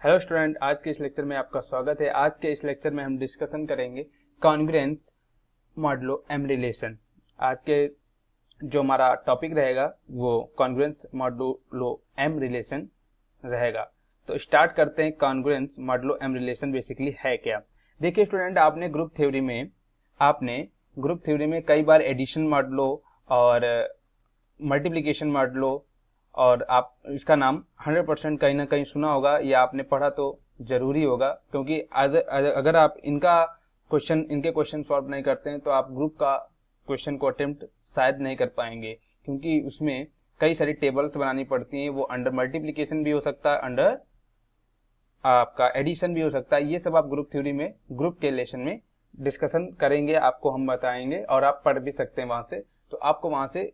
Hello student, आज के इस लेक्चर में आपका स्वागत है। आज के इस लेक्चर में हम डिस्कशन करेंगे कॉन्ग्रुएंस मॉडुलो एम रिलेशन। आज के जो हमारा टॉपिक रहेगा वो कॉन्ग्रुएंस मॉडुलो एम रिलेशन रहेगा। तो स्टार्ट करते हैं। Congruence modulo M relation basically है क्या? देखिए स्टूडेंट, आपने ग्रुप थ्योरी में कई बार एडिशन मॉडुलो और मल्टीप्लिकेशन मॉडुलो और आप इसका नाम 100% कहीं ना कहीं सुना होगा या आपने पढ़ा तो जरूरी होगा, क्योंकि अगर आप इनके क्वेश्चन सॉल्व नहीं करते हैं तो आप ग्रुप का क्वेश्चन को अटेम्प्ट शायद नहीं कर पाएंगे, क्योंकि उसमें कई सारी टेबल्स बनानी पड़ती हैं। वो अंडर मल्टीप्लिकेशन भी हो सकता है, अंडर आपका एडिशन भी हो सकता है। ये सब आप ग्रुप थ्योरी में ग्रुप के रिलेशन में डिस्कशन करेंगे, आपको हम बताएंगे और आप पढ़ भी सकते हैं वहां से। तो आपको वहां से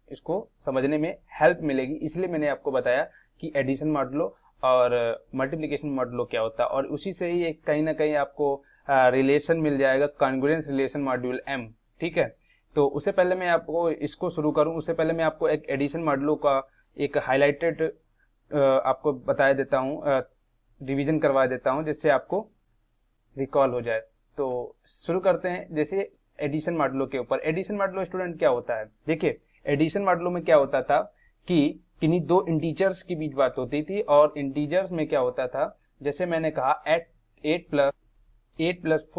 इसको समझने में हेल्प मिलेगी, इसलिए मैंने आपको बताया कि एडिशन मॉडुलो और मल्टीप्लिकेशन मॉडुलो क्या होता है, और उसी से ही एक कहीं ना कहीं आपको रिलेशन मिल जाएगा, कॉन्ग्रुएंस रिलेशन मॉड्यूल एम। ठीक है, तो उससे पहले मैं आपको इसको शुरू करूं, उससे पहले मैं आपको एक एडिशन मॉडुलो का एक हाईलाइटेड आपको बता देता हूं, रिवीजन करवा देता हूं, जिससे आपको रिकॉल हो जाए। तो शुरू करते हैं जैसे एडिशन मॉडुलो के ऊपर। एडिशन मॉडुलो स्टूडेंट क्या होता है? देखिए, एडिशन मॉडुलो में क्या होता था कि किन्हीं दो इंटीजर्स के बीच बात होती थी, और इंटीजर्स में क्या होता था, जैसे मैंने कहा एट प्लस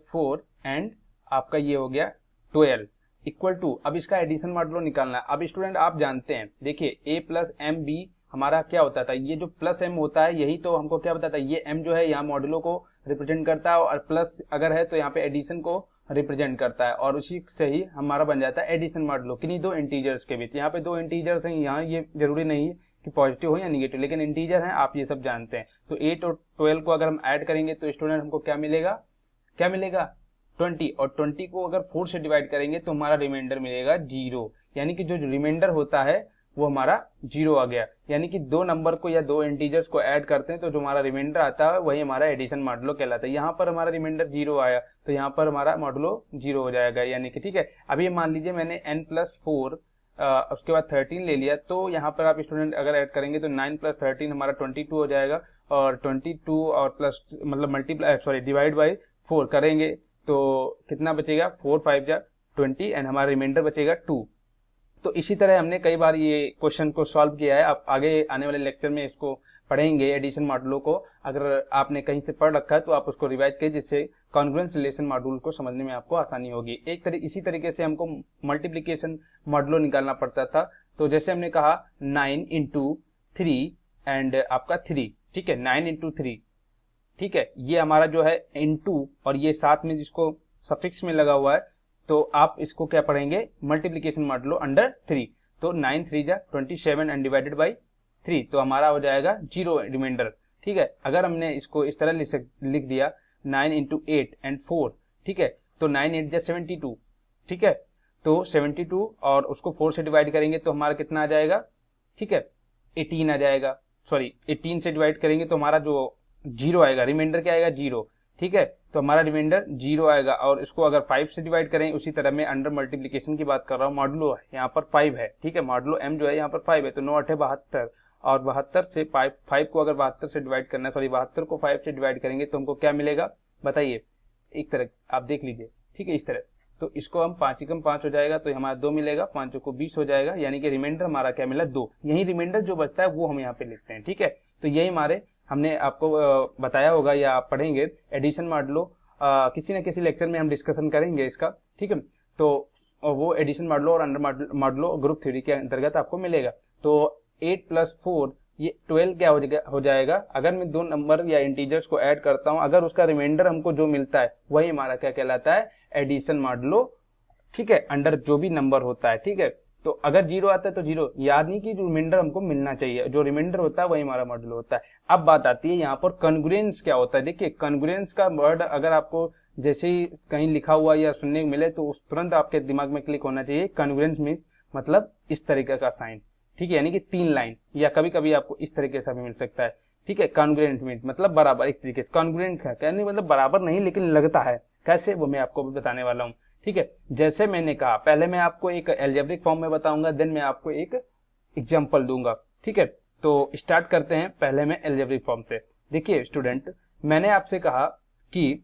फोर एंड आपका ये हो गया 12 इक्वल टू। अब इसका एडिशन मॉडुलो निकालना है। अब स्टूडेंट आप जानते हैं, देखिए ए प्लस एम बी हमारा क्या होता था, ये जो प्लस एम होता है यही तो हमको क्या बताता है, ये एम जो है यहाँ मॉडुलो को रिप्रेजेंट करता है, और प्लस अगर है तो यहाँ पे एडिशन को रिप्रेजेंट करता है, और उसी से ही हमारा बन जाता है एडिशन मॉडुलो किन्हीं दो इंटीजर्स के बीच। यहाँ पे दो इंटीजर्स हैं, यहाँ ये जरूरी नहीं है कि पॉजिटिव हो या निगेटिव, लेकिन इंटीजर हैं, आप ये सब जानते हैं। तो 8 और 12 को अगर हम ऐड करेंगे तो स्टूडेंट हमको क्या मिलेगा 20, और 20 को अगर 4 से डिवाइड करेंगे तो हमारा रिमाइंडर मिलेगा 0, यानी कि जो रिमाइंडर होता है वो हमारा 0 आ गया। यानी कि दो नंबर को या दो इंटीजर्स को ऐड करते हैं तो जो हमारा रिमाइंडर आता है वही हमारा एडिशन मॉडुलो कहलाता है। यहाँ पर हमारा रिमाइंडर 0 आया तो यहाँ पर हमारा मॉडुलो 0 हो जाएगा, यानी कि ठीक है। अभी मान लीजिए मैंने n+4 उसके बाद 13 ले लिया, तो यहाँ पर आप स्टूडेंट अगर ऐड करेंगे तो 9 + 13 हमारा 22 हो जाएगा, और 22 और प्लस मतलब मल्टीप्लाई डिवाइड बाई 4 करेंगे तो कितना बचेगा, 4 5 जा 20 एंड हमारा रिमाइंडर बचेगा 2। तो इसी तरह हमने कई बार ये क्वेश्चन को सॉल्व किया है। आप आगे आने वाले लेक्चर में इसको पढ़ेंगे एडिशन मॉडुलो को। अगर आपने कहीं से पढ़ रखा है तो आप उसको रिवाइज करिए, जिससे कॉन्ग्रुएंस रिलेशन मॉडुलो को समझने में आपको आसानी होगी। इसी तरीके से हमको मल्टीप्लिकेशन मॉडुलो निकालना पड़ता था। तो जैसे हमने कहा 9 × 3 एंड आपका 3, ठीक है, 9 × 3, ठीक है, ये हमारा जो है इनटू, और ये साथ में जिसको सफिक्स में लगा हुआ है, तो आप इसको क्या पढ़ेंगे, मल्टीप्लिकेशन मॉडुलो अंडर 3। तो 9 3 जा 27 एंड डिवाइडेड बाई 3, तो हमारा हो जाएगा 0 रिमाइंडर। ठीक है, अगर हमने इसको इस तरह लिख दिया 9 × 8 एंड 4, ठीक है, तो 9 8 जा 72, ठीक है, तो 72 और उसको 4 से डिवाइड करेंगे तो हमारा कितना आ जाएगा, ठीक है, 18 आ जाएगा। सॉरी, 18 से डिवाइड करेंगे तो हमारा जो 0 आएगा, रिमाइंडर क्या आएगा, 0, ठीक है, तो हमारा रिमाइंडर 0 आएगा। और इसको अगर 5 से डिवाइड करें, उसी तरह मैं अंडर मल्टीप्लिकेशन की बात कर रहा हूँ, मॉडुलो यहाँ पर 5 है, ठीक है, मॉडुलो m जो है यहाँ पर 5 है, तो 9 8 72, और 72 से 5 को अगर 72 से डिवाइड करना है, सॉरी 72 को 5 से डिवाइड करेंगे तो हमको क्या मिलेगा बताइए, एक तरह आप देख लीजिए, ठीक है, इस तरह। तो इसको हम 5 × 5 हो जाएगा तो हमारा 2 मिलेगा, 5 को 20 हो जाएगा, यानी कि रिमाइंडर हमारा क्या मिला, 2। यही रिमाइंडर जो बचता है वो हम यहाँ पे लिखते हैं, ठीक है। तो यही हमारे हमने आपको बताया होगा या आप पढ़ेंगे एडिशन मॉडुलो, किसी न किसी लेक्चर में हम डिस्कशन करेंगे इसका, ठीक है। तो वो एडिशन मॉडुलो और अंडर मॉडुलो ग्रुप थ्योरी के अंतर्गत आपको मिलेगा। तो 8 + 4 ये 12 क्या हो जाएगा, अगर मैं दो नंबर या इंटीजर्स को ऐड करता हूं, अगर उसका रिमाइंडर हमको जो मिलता है वही हमारा क्या कहलाता है, एडिशन मॉडुलो, ठीक है, अंडर जो भी नंबर होता है, ठीक है। तो अगर 0 आता है तो 0, याद नहीं कि जो रिमाइंडर हमको मिलना चाहिए, जो रिमाइंडर होता है वही हमारा मॉडुलो होता है। अब बात आती है यहाँ पर कॉन्ग्रुएंस क्या होता है। देखिए, कॉन्ग्रुएंस का वर्ड अगर आपको जैसे ही कहीं लिखा हुआ या सुनने को मिले तो उस तुरंत आपके दिमाग में क्लिक होना चाहिए। कॉन्ग्रुएंस मीन्स मतलब इस तरीके का साइन, ठीक है, यानी कि 3 लाइन, या कभी कभी आपको इस तरीके से भी मिल सकता है, ठीक है। कॉन्ग्रुएंट मीन्स मतलब बराबर, एक तरीके से कॉन्ग्रुएंट है कहने मतलब बराबर नहीं लेकिन लगता है, कैसे वो मैं आपको बताने वाला हूँ, ठीक है। जैसे मैंने कहा, पहले मैं आपको एक अलजेब्रिक फॉर्म में बताऊंगा, देन मैं आपको एक एग्जांपल दूंगा, ठीक है। तो स्टार्ट करते हैं पहले में अलजेब्रिक फॉर्म से। देखिए स्टूडेंट, मैंने आपसे कहा कि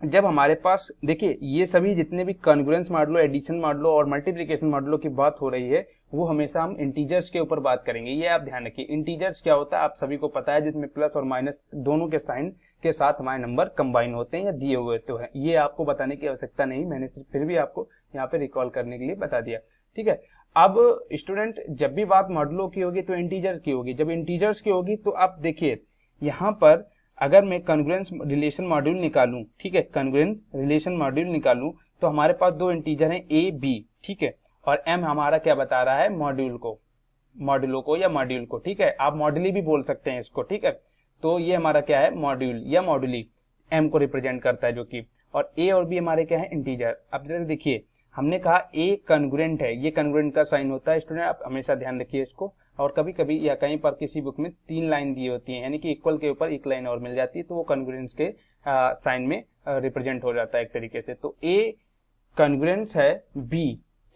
जब हमारे पास देखिए ये सभी जितने भी कॉन्ग्रुएंस मॉडलों, एडिशन मॉडलों और मल्टीप्लिकेशन मॉडलों की बात हो रही है वो हमेशा हम इंटीजर्स के ऊपर बात करेंगे। ये आप ध्यान रखिए, इंटीजर्स क्या होता है आप सभी को पता है, जिसमें प्लस और माइनस दोनों के साइन के साथ हमारे नंबर कंबाइन होते हैं या दिए हुए तो है। ये आपको बताने की आवश्यकता नहीं, मैंने फिर भी आपको यहाँ पे रिकॉल करने के लिए बता दिया। ठीक है, अब स्टूडेंट जब भी बात मॉडलों की होगी तो इंटीजर्स की होगी। जब इंटीजर्स की होगी तो आप देखिए यहाँ पर अगर मैं कॉन्ग्रुएंस रिलेशन मॉड्यूल निकालूं, ठीक है, कॉन्ग्रुएंस रिलेशन मॉड्यूल निकालूं तो हमारे पास दो इंटीजर हैं a b, ठीक है, और m हमारा क्या बता रहा है, मॉड्यूलों को या मॉड्यूल को, ठीक है, आप मॉड्यूली भी बोल सकते हैं इसको, ठीक है। तो ये हमारा क्या है, मॉड्यूल या मॉड्यूली m को रिप्रेजेंट करता है जो कि, और a और b हमारे क्या है, इंटीजर। अब जरा देखिए हमने कहा a कॉन्ग्रुएंट है, ये कॉन्ग्रुएंट का साइन होता है स्टूडेंट, आप हमेशा ध्यान रखिए इसको। और कभी कभी या कहीं पर किसी बुक में 3 लाइन दी होती है, यानी कि इक्वल के ऊपर एक लाइन और मिल जाती है, तो वो कॉन्ग्रुएंस के साइन में रिप्रेजेंट हो जाता है एक तरीके से। तो a कॉन्ग्रुएंस है b,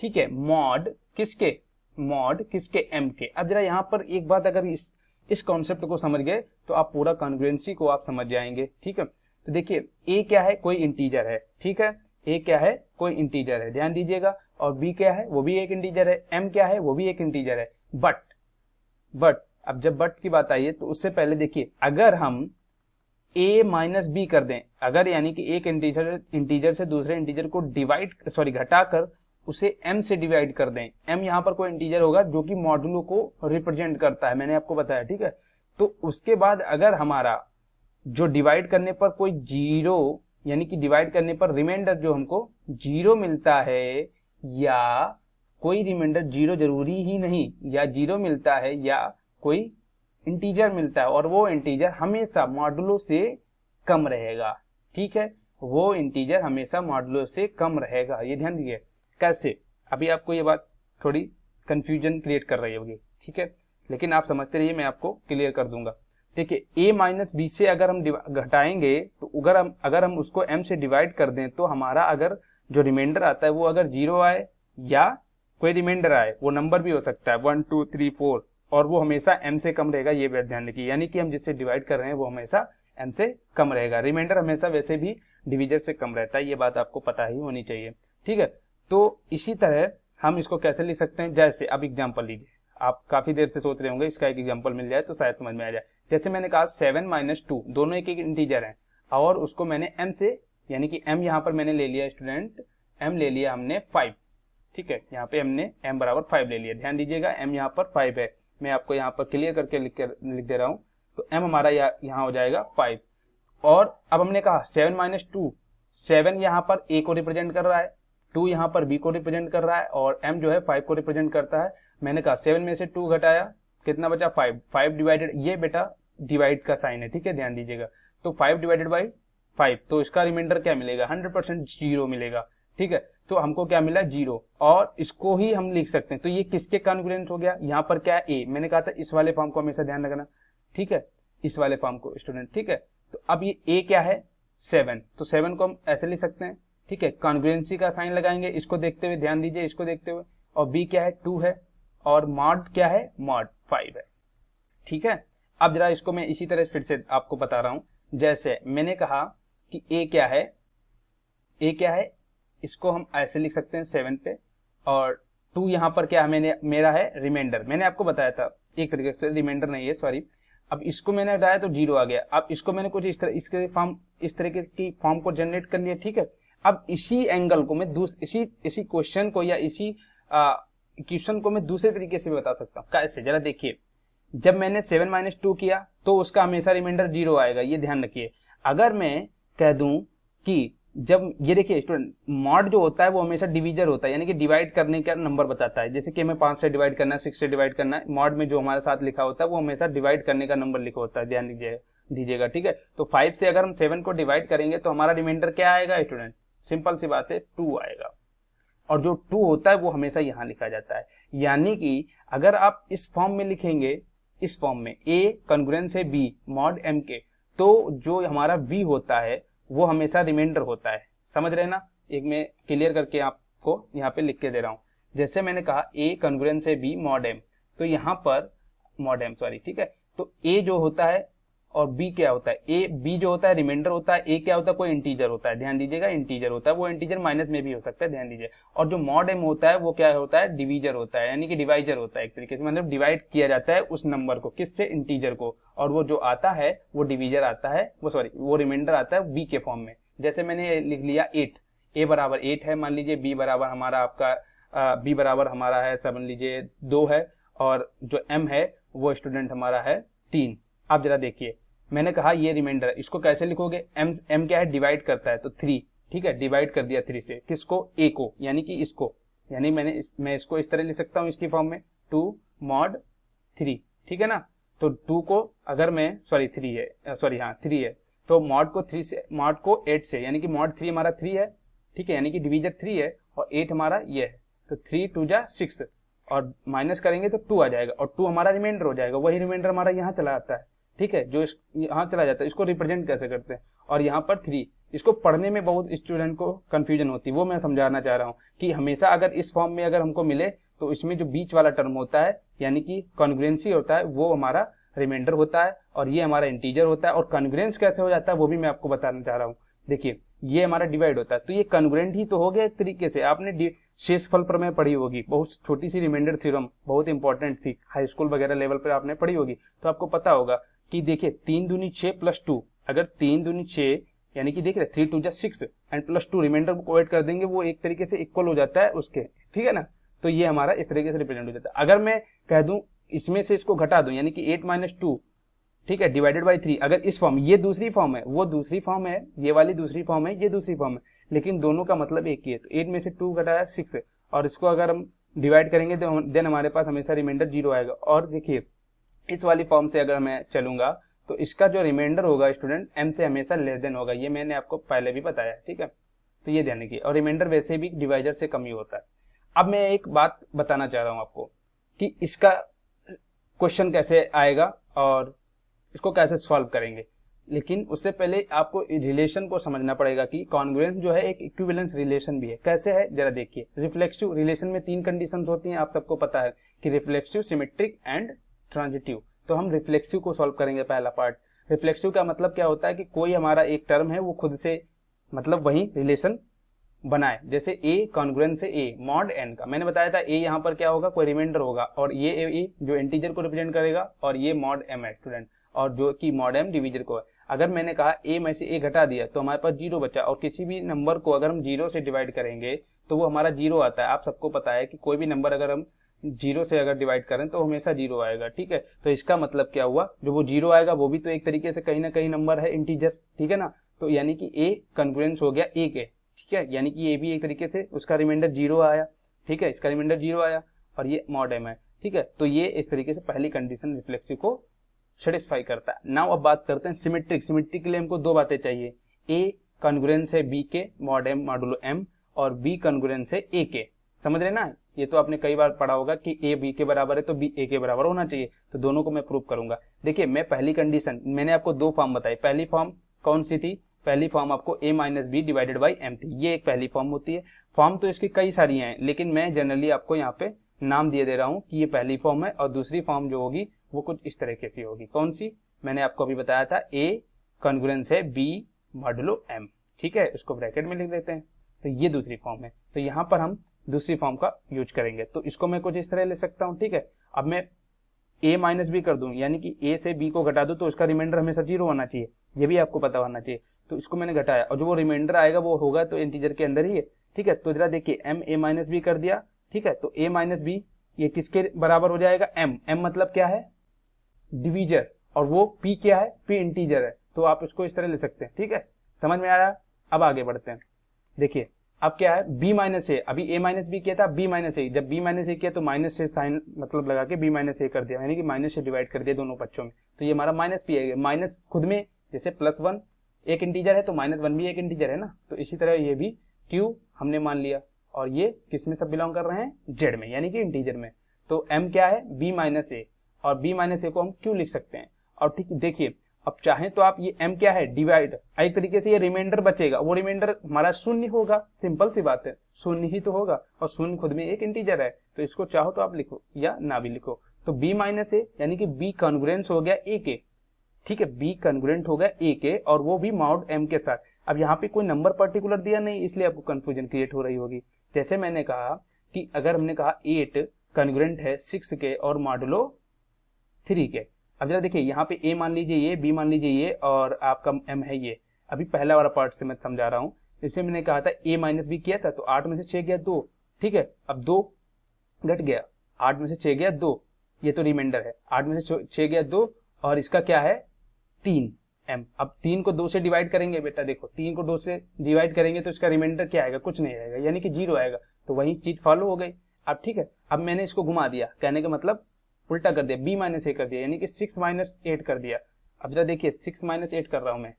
ठीक है, मॉड किसके m के। अब जरा यहाँ पर एक बात, अगर इस कॉन्सेप्ट को समझ गए तो आप पूरा कॉन्ग्रुएंसी को आप समझ जाएंगे, ठीक है। तो देखिए a क्या है, कोई इंटीजर है, ठीक है, a क्या है, कोई इंटीजर है, ध्यान दीजिएगा, और b क्या है, वो भी एक इंटीजर है, m क्या है, वो भी एक इंटीजर है। बट अब जब बट की बात आई है तो उससे पहले देखिए, अगर हम a माइनस बी कर दें, अगर यानी कि एक इंटीजर से दूसरे इंटीजर को घटाकर उसे m से डिवाइड कर दें, m यहाँ पर कोई इंटीजर होगा जो कि मॉडुलो को रिप्रेजेंट करता है, मैंने आपको बताया, ठीक है। तो उसके बाद अगर हमारा जो डिवाइड करने पर कोई जीरो, यानी कि डिवाइड करने पर रिमाइंडर जो हमको जीरो मिलता है, या कोई रिमाइंडर जीरो जरूरी ही नहीं, या जीरो मिलता है या कोई इंटीजर मिलता है, और वो इंटीजर हमेशा मॉडुलो से कम रहेगा, ठीक है, वो इंटीजर हमेशा मॉडुलो से कम रहेगा। ये ध्यान दीजिए कैसे, अभी आपको ये बात थोड़ी कंफ्यूजन क्रिएट कर रही होगी, ठीक है, लेकिन आप समझते रहिए, मैं आपको क्लियर कर दूंगा। देखिए a माइनस बी से अगर हम घटाएंगे तो अगर हम उसको m से डिवाइड कर दें तो हमारा अगर जो रिमाइंडर आता है वो अगर जीरो आए या कोई रिमाइंडर आए, वो नंबर भी हो सकता है 1 2 3 4, और वो हमेशा m से कम रहेगा, ये बात ध्यान रखिए, यानी कि हम जिससे डिवाइड कर रहे हैं वो हमेशा m से कम रहेगा। रिमाइंडर हमेशा वैसे भी डिविजर से कम रहता है, ये बात आपको पता ही होनी चाहिए, ठीक है। तो इसी तरह हम इसको कैसे लिख सकते हैं, जैसे अब एग्जाम्पल लीजिए, आप काफी देर से सोच रहे होंगे इसका एक एग्जाम्पल मिल जाए तो शायद समझ में आ जाए। जैसे मैंने कहा 7 माइनस 2, दोनों एक इंटीजर हैं, और उसको मैंने m से, यानी कि m यहाँ पर मैंने ले लिया स्टूडेंट, m ले लिया हमने 5, ठीक है, यहाँ पे हमने m बराबर 5 ले लिया, ध्यान दीजिएगा m यहाँ पर 5 है, मैं आपको यहाँ पर क्लियर करके लिख दे रहा हूँ। तो m हमारा यहाँ हो जाएगा 5, और अब हमने कहा 7 माइनस 2, 7 यहाँ पर a को रिप्रेजेंट कर रहा है, 2 यहाँ पर b को रिप्रेजेंट कर रहा है, और m जो है 5 को रिप्रेजेंट करता है। मैंने कहा 7 में से 2 घटाया, कितना बचा 5, 5 डिवाइडेड, ये बेटा डिवाइड का साइन है, ठीक है, ध्यान दीजिएगा। तो 5 डिवाइडेड बाई 5, तो इसका रिमाइंडर क्या मिलेगा, 100% जीरो मिलेगा, ठीक है। तो हमको क्या मिला, जीरो, और इसको ही हम लिख सकते हैं। तो ये किसके कॉन्ग्रुएंट हो गया, यहाँ पर क्या है, a, मैंने कहा था इस वाले फॉर्म को हमेशा ध्यान रखना, ठीक है, इस वाले फॉर्म को स्टूडेंट, ठीक है। तो अब ये a क्या है, 7, तो 7 को हम ऐसे लिख सकते हैं, ठीक है, कॉन्ग्रुएंसी का साइन लगाएंगे इसको देखते हुए, ध्यान दीजिए इसको देखते हुए, और b क्या है, 2 है, और मॉड क्या है, मॉड 5 है, ठीक है। अब जरा इसको मैं इसी तरह फिर से आपको बता रहा हूं, जैसे मैंने कहा कि a क्या है, इसको हम ऐसे लिख सकते हैं 7 पे, और 2 यहाँ पर क्या है, मेरा है रिमाइंडर, मैंने आपको बताया था एक तरीके से, रिमाइंडर नहीं है सॉरी। अब इसको मैंने हटाया तो जीरो आ गया, अब इसको मैंने कुछ इस तरीके की फॉर्म को जनरेट कर लिया, ठीक है। अब इसी एंगल को मैं इसी क्वेश्चन को या इसी इक्वेशन को मैं दूसरे तरीके से भी बता सकता हूँ, कैसे, जरा देखिए। जब मैंने 7 माइनस 2 किया तो उसका हमेशा रिमाइंडर जीरो आएगा, ये ध्यान रखिए। अगर मैं कह दूं कि जब ये देखिए स्टूडेंट, मॉड जो होता है वो हमेशा डिवीजर होता है, यानी कि डिवाइड करने का नंबर बताता है, जैसे कि हमें 5 से डिवाइड करना है, 6 से डिवाइड करना है, मॉड में जो हमारे साथ लिखा होता है वो हमेशा डिवाइड करने का नंबर लिखा होता है, ध्यान दीजिएगा, ठीक है। तो 5 से अगर हम 7 को डिवाइड करेंगे तो हमारा रिमाइंडर क्या आएगा स्टूडेंट, सिंपल सी बात है, 2 आएगा, और जो 2 होता है वो हमेशा यहाँ लिखा जाता है। यानी कि अगर आप इस फॉर्म में लिखेंगे, इस फॉर्म में a कॉन्ग्रुएंस है b मॉड m के, तो जो हमारा v होता है वो हमेशा रिमाइंडर होता है, समझ रहे ना। एक मैं क्लियर करके आपको यहाँ पे लिख के दे रहा हूँ, जैसे मैंने कहा a कॉन्ग्रुएंस है b मॉड m, तो यहाँ पर मॉड एम सॉरी, ठीक है। तो ए जो होता है और बी क्या होता है, ए बी जो होता है रिमाइंडर होता है, ए क्या होता है कोई इंटीजर होता है, ध्यान दीजिएगा इंटीजर होता है, वो इंटीजर माइनस में भी हो सकता है, ध्यान दीजिए। और जो मॉड एम होता है वो क्या होता है, डिवीजर होता है, यानी कि डिवाइजर होता है एक तरीके से, मतलब डिवाइड किया जाता है उस नंबर को, किससे, इंटीजर को, और वो जो आता है वो डिवीजर आता है, वो सॉरी वो रिमाइंडर आता है बी के फॉर्म में। जैसे मैंने लिख लिया 8, ए बराबर 8 है मान लीजिए, बी बराबर हमारा आपका बी बराबर हमारा है समझ लीजिए 2 है, और जो एम है वो स्टूडेंट हमारा है 3। आप जरा देखिए, मैंने कहा ये रिमाइंडर है, इसको कैसे लिखोगे, एम एम क्या है, डिवाइड करता है, तो 3, ठीक है, डिवाइड कर दिया 3 से, किसको, ए को, यानी कि इसको, यानी मैं इसको इस तरह लिख सकता हूँ इसकी फॉर्म में 2 मॉड 3, ठीक है ना। तो 2 को अगर मैं सॉरी 3 है, सॉरी हाँ 3 है, तो मॉड को 3 से, मॉड को 8 से, यानी कि मॉड 3 हमारा 3 है, ठीक है, यानी कि डिवीजर 3 है, और 8 हमारा ये है, तो 3 2 जा 6, और माइनस करेंगे तो 2 आ जाएगा, और 2 हमारा रिमाइंडर हो जाएगा, वही रिमाइंडर हमारा यहाँ चला आता है, ठीक है, जो यहाँ चला जाता है, इसको रिप्रेजेंट कैसे करते हैं, और यहाँ पर 3, इसको पढ़ने में बहुत स्टूडेंट को कंफ्यूजन होती है, वो मैं समझाना चाह रहा हूँ कि हमेशा अगर इस फॉर्म में अगर हमको मिले तो इसमें जो बीच वाला टर्म होता है, यानी कि कॉन्ग्रुएंसी होता है, वो हमारा रिमाइंडर होता है, और ये हमारा इंटीजर होता है। और कॉन्ग्रुएंस कैसे हो जाता है वो भी मैं आपको बताना चाह रहा हूँ। देखिए ये हमारा डिवाइड होता है, तो ये कॉन्ग्रुएंट ही तो हो गया एक तरीके से। आपने शेषफल प्रमेय पढ़ी होगी, बहुत छोटी सी रिमाइंडर थ्योरम, बहुत इंपॉर्टेंट थी, हाई स्कूल वगैरह लेवल पर आपने पढ़ी होगी, तो आपको पता होगा कि देखिए 3 दूनी 6 प्लस 2, अगर 3 दूनी 6 यानी कि देख रहे 3 2 जा 6 एंड प्लस 2 रिमाइंडर को ऐड कर देंगे, वो एक तरीके से इक्वल हो जाता है उसके, ठीक है ना। तो ये हमारा इस तरीके से रिप्रेजेंट हो जाता है। अगर मैं कह दूं इसमें से इसको घटा दूं, यानी कि 8 माइनस 2, ठीक है, डिवाइडेड बाई 3, अगर इस फॉर्म, ये दूसरी फॉर्म है, वो दूसरी फॉर्म है, ये वाली दूसरी फॉर्म है, ये दूसरी फॉर्म है, लेकिन दोनों का मतलब एक ही है। तो 8 में से 2 घटाया 6, और इसको अगर हम डिवाइड करेंगे तो देन हमारे पास हमेशा रिमाइंडर 0 आएगा। और देखिए इस वाली फॉर्म से अगर मैं चलूंगा तो इसका जो रिमाइंडर होगा स्टूडेंट एम से हमेशा लेस देन होगा, ये मैंने आपको पहले भी बताया, ठीक है। तो ये ध्यान रखिए, और रिमाइंडर वैसे भी डिवाइजर से कम ही होता है। अब मैं एक बात बताना चाह रहा हूं आपको कि इसका क्वेश्चन कैसे आएगा और इसको कैसे सॉल्व करेंगे, लेकिन उससे पहले आपको रिलेशन को समझना पड़ेगा कि कॉन्ग्रुएंस जो है एक इक्विवेलेंस रिलेशन भी है। कैसे है जरा देखिए। रिफ्लेक्सिव रिलेशन में 3 कंडीशंस होती हैं, आप सबको पता है कि रिफ्लेक्सिव, सिमेट्रिक एंड ट्रांजिटिव। तो हम रिफ्लेक्सिव को सॉल्व करेंगे पहला पार्ट। रिफ्लेक्सिव का मतलब क्या होता है कि कोई हमारा एक टर्म है वो खुद से मतलब वही रिलेशन बनाए, जैसे ए कॉन्ग्रुएंस है ए मॉड एन का, मैंने बताया था ए यहाँ पर क्या होगा, कोई रिमाइंडर होगा, और ये ए जो इंटीजर को रिप्रेजेंट करेगा, और ये मॉड एम है स्टूडेंट, और जो कि मॉड एम डिवीजर को है। अगर मैंने कहा ए में से ए घटा दिया तो हमारे पास 0 बचा, और किसी भी नंबर को अगर हम 0 से डिवाइड करेंगे तो वो हमारा 0 आता है। आप सबको पता है कि कोई भी नंबर अगर हम 0 से अगर डिवाइड करें तो हमेशा 0 आएगा, ठीक है। तो इसका मतलब क्या हुआ, जो वो 0 आएगा वो भी तो एक तरीके से कहीं ना कहीं नंबर है, इंटीजर, ठीक है ना। तो यानी कि ए कॉन्ग्रुएंस हो गया ए के, ठीक है, यानी कि ये भी एक तरीके से उसका रिमाइंडर 0 आया, ठीक है, इसका रिमाइंडर 0 आया, और ये मॉड एम है, ठीक है। तो ये इस तरीके से पहली कंडीशन रिफ्लेक्सिव को सेटिस्फाई करता है। नाउ अब बात करते हैं सिमेट्रिक। सिमेट्रिक के लिए हमको 2 बातें चाहिए, ए कॉन्ग्रुएंस है बी के मॉड एम मॉडुलो एम, और बी कॉन्ग्रुएंस है ए के, समझ रहे ना। ये तो आपने कई बार पढ़ा होगा कि ए बी के बराबर है तो बी ए के बराबर होना चाहिए, तो दोनों को मैं प्रूव करूंगा। देखिए मैं पहली कंडीशन, मैंने आपको 2 फॉर्म बताई, पहली फॉर्म कौन सी थी, पहली फॉर्म आपको a minus B divided by M थी, ये एक पहली फॉर्म होती है। फॉर्म तो इसकी कई सारी हैं, लेकिन मैं जनरली आपको यहाँ पे नाम दिए दे रहा हूँ कि ये पहली फॉर्म है, और दूसरी फॉर्म जो होगी वो कुछ इस तरीके से होगी। कौन सी, मैंने आपको अभी बताया था, a कॉन्ग्रुएंस है b मॉडुलो m, ठीक है, उसको ब्रैकेट में लिख देते हैं, तो ये दूसरी फॉर्म है। तो यहाँ पर हम दूसरी फॉर्म का यूज करेंगे, तो इसको मैं कुछ इस तरह ले सकता हूँ, ठीक है। अब मैं a माइनस बी कर दूं, यानी कि a से b को घटा दूं तो उसका रिमाइंडर हमेशा 0 होना चाहिए, ये भी आपको पता होना चाहिए। तो इसको मैंने घटाया, और जो वो रिमाइंडर आएगा वो होगा तो इंटीजर के अंदर ही है, ठीक है। तो जरा देखिए m a माइनस बी कर दिया, ठीक है, तो a माइनस बी ये किसके बराबर हो जाएगा, m मतलब क्या है, डिवीजर, और वो p क्या है, p इंटीजर है, तो आप इसको इस तरह ले सकते हैं, ठीक है, समझ में आ रहा है। अब आगे बढ़ते हैं, देखिए अब क्या है, b माइनस ए, अभी a माइनस बी किया था, b माइनस ए, जब b माइनस ए किया तो माइनस से साइन मतलब लगा के b माइनस ए कर दिया, यानी कि माइनस से डिवाइड कर दिया दोनों पक्षों में, तो ये हमारा माइनस p है। माइनस खुद में जैसे +1 एक इंटीजर है तो -1 भी एक इंटीजर है ना, तो इसी तरह ये भी q हमने मान लिया, और ये किस में सब बिलोंग कर रहे हैं, z में, यानी कि इंटीजर में। तो m क्या है, b माइनस ए, और b माइनस ए को हम q लिख सकते हैं। और ठीक देखिए अब चाहें तो आप ये m क्या है, डिवाइड, एक तरीके से ये रिमाइंडर बचेगा, वो रिमाइंडर हमारा 0 होगा, सिंपल सी बात है, 0 ही तो होगा, और 0 खुद में एक इंटीजर है, तो इसको चाहो तो आप लिखो या ना भी लिखो। तो b माइनस ए यानी कि b कॉन्ग्रुएंस हो गया a के, ठीक है, b कॉन्ग्रुएंट हो गया a के और वो भी मॉड m के साथ। अब यहाँ पे कोई नंबर पर्टिकुलर दिया नहीं, इसलिए आपको कंफ्यूजन क्रिएट हो रही होगी। जैसे मैंने कहा कि अगर हमने कहा 8 कॉन्ग्रुएंट है 6 के और मॉडुलो 3 के। अब जरा देखिए यहाँ पे a मान लीजिए ये, b मान लीजिए ये और आपका m है ये। अभी पहला वाला पार्ट से मैं समझा रहा हूँ। इसमें मैंने कहा था a माइनस b किया था तो 8 में से 6 गया 2, ठीक है। अब 2 घट गया, 8 में से 6 गया 2, ये तो रिमाइंडर है। 8 में से 6 गया 2 और इसका क्या है 3 m। अब 3 को 2 से डिवाइड करेंगे बेटा, देखो 3 को 2 से डिवाइड करेंगे तो इसका रिमाइंडर क्या आएगा, कुछ नहीं आएगा, यानी कि 0 आएगा। तो वही चीज फॉलो हो गई। अब ठीक है, अब मैंने इसको घुमा दिया, कहने का मतलब उल्टा कर दिया, b माइनस ए कर दिया, यानी कि 6 माइनस 8 कर दिया। अब जरा देखिए 6 माइनस 8 कर रहा हूं मैं,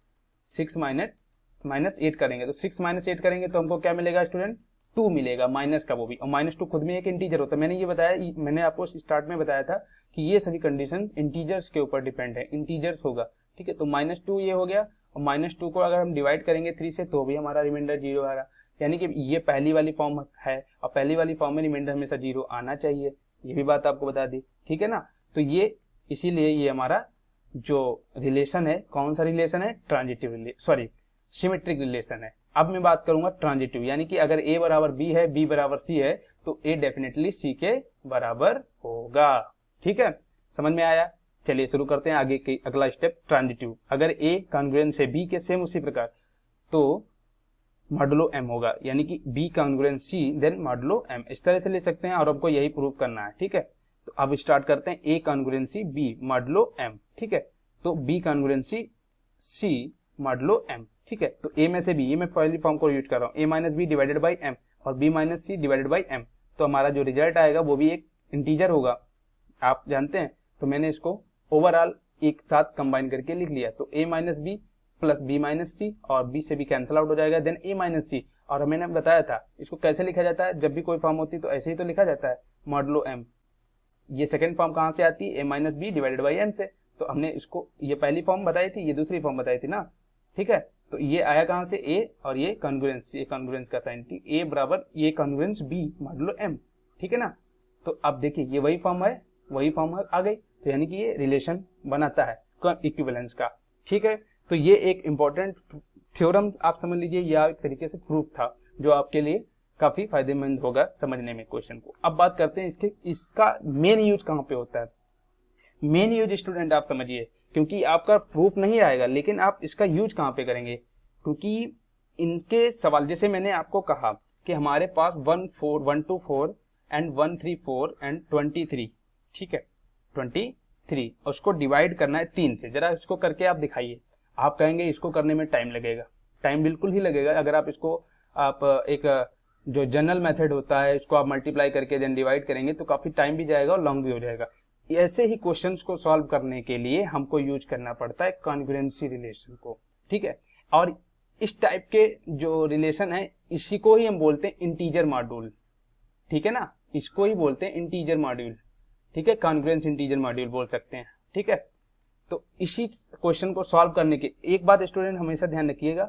6 माइनस 8 करेंगे तो 6 माइनस 8 करेंगे तो हमको क्या मिलेगा स्टूडेंट, 2 मिलेगा माइनस का, वो भी। और -2 खुद में एक इंटीजर होता है। मैंने ये बताया, मैंने आपको स्टार्ट में बताया था कि ये सभी कंडीशन इंटीजर्स के ऊपर डिपेंड है, इंटीजर्स होगा, ठीक है। तो -2 ये हो गया और -2 को अगर हम डिवाइड करेंगे 3 से तो भी हमारा रिमाइंडर 0 आ रहा, यानी कि ये पहली वाली फॉर्म है और पहली वाली फॉर्म में रिमाइंडर हमेशा 0 आना चाहिए, ये भी बात आपको बता दी, ठीक है ना। तो ये इसीलिए ये हमारा जो रिलेशन है, कौन सा रिलेशन है, ट्रांजिटिव सॉरी सिमेट्रिक रिलेशन है। अब मैं बात करूंगा ट्रांजिटिव, यानी कि अगर a बराबर b है, b बराबर c है तो a डेफिनेटली c के बराबर होगा, ठीक है, समझ में आया। चलिए शुरू करते हैं आगे की अगला स्टेप, ट्रांजिटिव। अगर a कॉन्ग्रुएंस है b के सेम उसी प्रकार तो मॉडुलो m होगा, यानी कि b congruence c then modulo m, इस तरह से ले सकते हैं और हमको यही प्रूव करना है, ठीक है। तो अब स्टार्ट करते हैं, a congruency b modulo m, ठीक है। तो b congruency c modulo m, ठीक है। तो a में से b, ये मैं पहली फॉर्म को यूज कर रहा हूँ, a minus B divided by m और b minus C divided by m। तो हमारा जो रिजल्ट आएगा वो भी एक इंटीजर होगा, आप जानते हैं। तो मैंने इसको ओवरऑल एक साथ कंबाइन करके लिख लिया, तो a minus B plus b minus C और b से भी कैंसिल आउट हो जाएगा, देन a माइनस सी। और मैंने बताया था इसको कैसे लिखा जाता है, जब भी कोई फॉर्म होती है तो ऐसे ही तो लिखा जाता है, मॉडुलो m। ये सेकंड फॉर्म कहाँ से आती है, a minus B divided by m से। तो हमने इसको, ये पहली फॉर्म बताई थी, ये दूसरी फॉर्म बताई थी ना, ठीक है। तो ये आया कहाँ से, a और ये कॉन्ग्रुएंस, ये कॉन्ग्रुएंस का साइन थी, a बराबर ये कॉन्ग्रुएंस b मॉडुलो m, ठीक है ना। तो अब देखिए ये वही फॉर्म है, वही फॉर्म आ गई, तो यानी कि ये रिलेशन बनाता है इक्विवेलेंस का, ठीक है। तो ये एक इंपॉर्टेंट थ्योरम आप समझ लीजिए, या एक तरीके से प्रूफ था जो आपके लिए काफी फायदेमंद होगा समझने में क्वेश्चन को। अब बात करते हैं इसका मेन यूज कहाँ पे होता है। मेन यूज स्टूडेंट आप समझिए, क्योंकि आपका प्रूफ नहीं आएगा लेकिन आप इसका यूज कहाँ पे करेंगे, क्योंकि इनके सवाल, जैसे मैंने आपको कहा कि हमारे पास 124 एंड 134 एंड 23, ठीक है 23, और उसको डिवाइड करना है 3 से। जरा इसको करके आप दिखाइए। आप कहेंगे इसको करने में टाइम लगेगा, टाइम बिल्कुल ही लगेगा। अगर आप इसको आप एक जो जनरल मेथड होता है इसको आप मल्टीप्लाई करके देन डिवाइड करेंगे तो काफी टाइम भी जाएगा और लॉन्ग भी हो जाएगा। ऐसे ही क्वेश्चंस को सॉल्व करने के लिए हमको यूज करना पड़ता है कॉन्ग्रुएंसी रिलेशन को, ठीक है। और इस टाइप के जो रिलेशन है इसी को ही हम बोलते हैं इंटीजर मॉड्यूल, ठीक है ना, इसको ही बोलते हैं इंटीजर मॉड्यूल, ठीक है, कॉन्ग्रुएंस इंटीजर मॉड्यूल बोल सकते हैं, ठीक है। तो इसी क्वेश्चन को सॉल्व करने के एक बात स्टूडेंट हमेशा ध्यान रखिएगा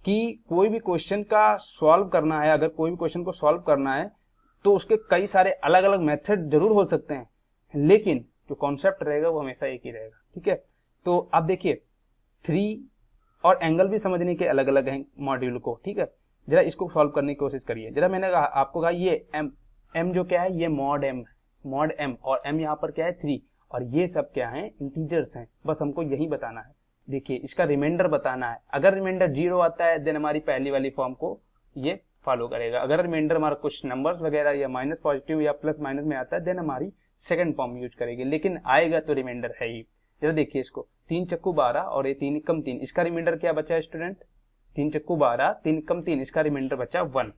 कि कोई भी क्वेश्चन का सॉल्व करना है, अगर कोई भी क्वेश्चन को सॉल्व करना है तो उसके कई सारे अलग अलग मेथड जरूर हो सकते हैं, लेकिन जो कॉन्सेप्ट रहेगा वो हमेशा एक ही रहेगा, ठीक है। तो आप देखिए 3 और एंगल भी समझने के अलग अलग हैं मॉड्यूल को, ठीक है। जरा इसको सॉल्व करने की कोशिश करिए। जरा मैंने आपको कहा ये m जो क्या है, ये मॉड m और m यहाँ पर क्या है 3, और ये सब क्या है, इंटीजर्स हैं। बस हमको यही बताना है। देखिए इसका रिमाइंडर बताना है। अगर रिमाइंडर 0 आता है देन हमारी पहली वाली फॉर्म को ये फॉलो करेगा। अगर रिमाइंडर हमारा कुछ नंबर्स वगैरह या माइनस पॉजिटिव या प्लस माइनस में आता है देन हमारी सेकंड फॉर्म यूज करेगी, लेकिन आएगा तो रिमाइंडर है ही। जरा देखिए इसको, 3 चक्कू 12 और ये 3 कम 3, इसका रिमाइंडर क्या बचा स्टूडेंट, 3 चक्कू 12, 3 कम 3, इसका रिमाइंडर बचा 1,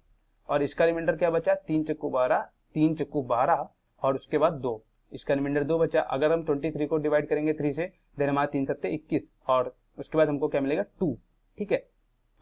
और इसका रिमाइंडर क्या बचा, 3 चक्कू 12, 3 चक्कू 12 और उसके बाद 2, इसका रिमाइंडर 2 बचा। अगर हम 23 को डिवाइड करेंगे 3 से देन हमारा 3 सत्ते 21 और उसके बाद हमको क्या मिलेगा 2, ठीक है,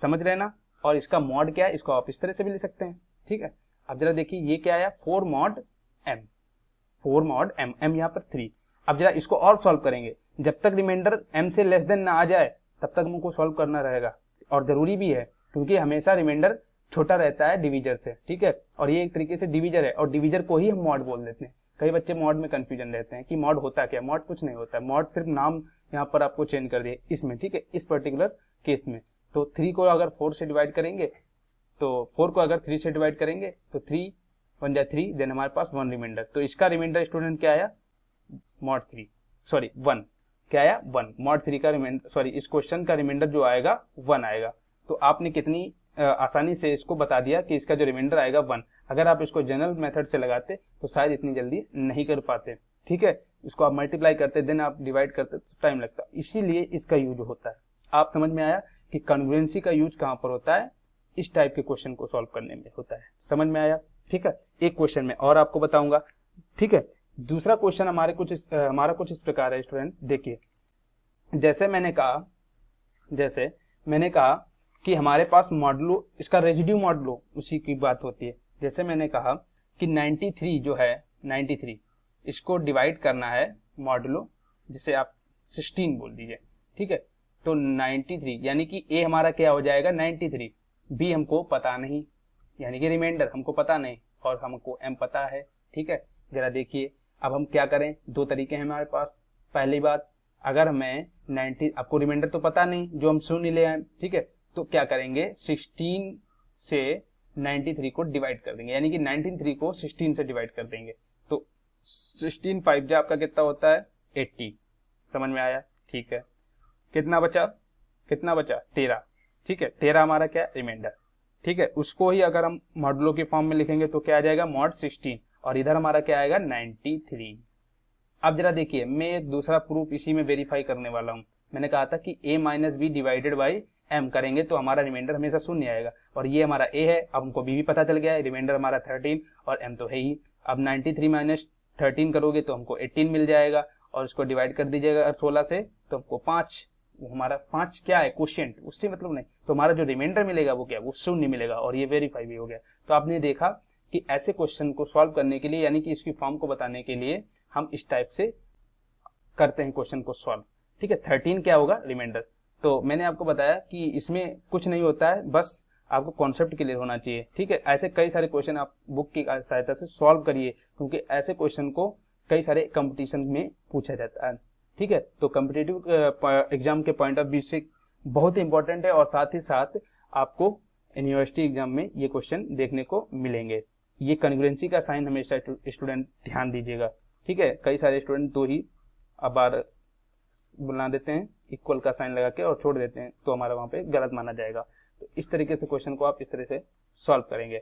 समझ रहे ना। और इसका मॉड क्या है, इसको आप इस तरह से भी लिख सकते हैं, ठीक है। अब जरा देखिए ये क्या आया, 4 मॉड m, m यहाँ पर 3। अब जरा इसको और सॉल्व करेंगे, जब तक रिमाइंडर m से लेस देन ना आ जाए तब तक हमको सॉल्व करना रहेगा, और जरूरी भी है क्योंकि हमेशा रिमाइंडर छोटा रहता है डिवीजर से, ठीक है। और ये एक तरीके से डिवीजर है और डिवीजर को ही हम मॉड बोल देते हैं। कई बच्चे मॉड में कंफ्यूजन रहते हैं कि मॉड होता क्या। मॉड कुछ नहीं होता है, मॉड सिर्फ नाम यहाँ पर आपको चेंज कर दिए इसमें, ठीक है, इस पर्टिकुलर केस में। तो 3 को अगर 4 से डिवाइड करेंगे, तो 4 को अगर 3 से डिवाइड करेंगे तो 3 1 जा 3, देन हमारे पास 1 रिमाइंडर। तो इसका रिमाइंडर स्टूडेंट क्या आया, मॉड 3, सॉरी 1, क्या आया 1, मॉड 3 का रिमाइंडर, सॉरी इस क्वेश्चन का रिमाइंडर जो आएगा 1 आएगा। तो आपने कितनी आसानी से इसको बता दिया कि इसका जो रिमाइंडर आएगा 1। अगर आप इसको जनरल मेथड से लगाते तो शायद इतनी जल्दी नहीं कर पाते, ठीक है। इसको आप मल्टीप्लाई करते, देन आप डिवाइड करते तो टाइम लगता, इसीलिए इसका यूज होता है। आप समझ में आया कि कॉन्ग्रुएंसी का यूज कहां पर होता है, इस टाइप के क्वेश्चन को सॉल्व करने में होता है। समझ में आया, ठीक है। एक क्वेश्चन में और आपको बताऊंगा, ठीक है। दूसरा क्वेश्चन हमारा कुछ इस प्रकार है स्टूडेंट, देखिए जैसे मैंने कहा कि हमारे पास मॉडुलो, इसका रेजिड्यू मॉडुलो उसी की बात होती है। जैसे मैंने कहा कि 93 जो है 93, इसको डिवाइड करना है मॉडुलो, जिसे आप 16 बोल दीजिए, ठीक है। तो 93 यानी कि ए हमारा क्या हो जाएगा 93, बी हमको पता नहीं यानी कि रिमाइंडर हमको पता नहीं, और हमको एम पता है, ठीक है। जरा देखिए अब हम क्या करें, दो तरीके हैं हमारे पास। पहली बात, अगर मैं 90, आपको रिमाइंडर तो पता नहीं जो हम शून्य ले आए, ठीक है, तो क्या करेंगे 16 से 93 को डिवाइड कर देंगे, यानी कि 93 को 16 से डिवाइड कर देंगे। तो 16 5 जा आपका कितना होता है 80। समझ में आया, ठीक है। कितना बचा 13, ठीक है। 13 हमारा क्या रिमाइंडर, ठीक है। उसको ही अगर हम मॉडुलो के फॉर्म में लिखेंगे तो क्या आ जाएगा मॉड 16, और इधर हमारा क्या आएगा 93। अब जरा देखिए, मैं एक दूसरा प्रूफ इसी में वेरीफाई करने वाला हूं। मैंने कहा था कि a minus B divided by m करेंगे तो हमारा रिमाइंडर हमेशा शून्य आएगा, और ये हमारा a है। अब हमको b भी पता चल गया है, रिमाइंडर हमारा 13 और m तो है ही। अब 93 माइनस 13 करोगे तो हमको 18 मिल जाएगा, और इसको डिवाइड कर दीजिएगा 16 से तो हमको 5, वो हमारा 5 क्या है क्वोशिएंट, उससे मतलब नहीं, तो हमारा जो रिमाइंडर मिलेगा वो क्या, वो शून्य मिलेगा, और ये वेरीफाई भी हो गया। तो आपने देखा कि ऐसे क्वेश्चन को सॉल्व करने के लिए, यानी कि इसकी फॉर्म को बताने के लिए हम इस टाइप से करते हैं क्वेश्चन को सॉल्व, ठीक है। 13 क्या होगा रिमाइंडर। तो मैंने आपको बताया कि इसमें कुछ नहीं होता है, बस आपको कॉन्सेप्ट क्लियर होना चाहिए, ठीक है। ऐसे कई सारे क्वेश्चन आप बुक की सहायता से सॉल्व करिए, क्योंकि ऐसे क्वेश्चन को कई सारे कंपटीशन में पूछा जाता है, ठीक है। तो कॉम्पिटिटिव एग्जाम के पॉइंट ऑफ व्यू से बहुत ही इंपॉर्टेंट है, और साथ ही साथ आपको यूनिवर्सिटी एग्जाम में ये क्वेश्चन देखने को मिलेंगे। ये कॉन्ग्रुएंसी का साइन हमेशा स्टूडेंट ध्यान दीजिएगा, ठीक है। कई सारे स्टूडेंट तो ही बार बुला देते हैं इक्वल का साइन लगा के और छोड़ देते हैं, तो हमारा वहां पे गलत माना जाएगा। तो इस तरीके से क्वेश्चन को आप इस तरह से सॉल्व करेंगे।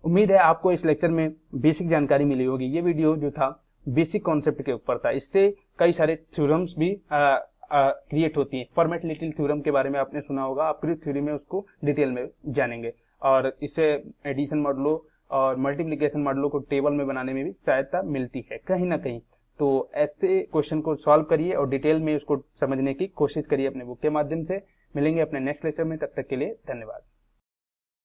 उम्मीद है आपको इस लेक्चर में बेसिक जानकारी मिली होगी। ये वीडियो जो था बेसिक कॉन्सेप्ट के ऊपर था, इससे कई सारे थ्योरम्स भी क्रिएट होती हैं। फॉर्मेट लिटिल थ्योरम के बारे में आपने सुना होगा, आप प्रूफ थ्योरी में उसको डिटेल में जानेंगे, और इससे एडिशन मॉडुलो और मल्टीप्लिकेशन मॉडुलो को टेबल में बनाने में भी सहायता मिलती है कहीं ना कहीं। तो ऐसे क्वेश्चन को सॉल्व करिए और डिटेल में उसको समझने की कोशिश करिए अपने बुक के माध्यम से। मिलेंगे अपने नेक्स्ट लेक्चर में, तब तक के लिए धन्यवाद।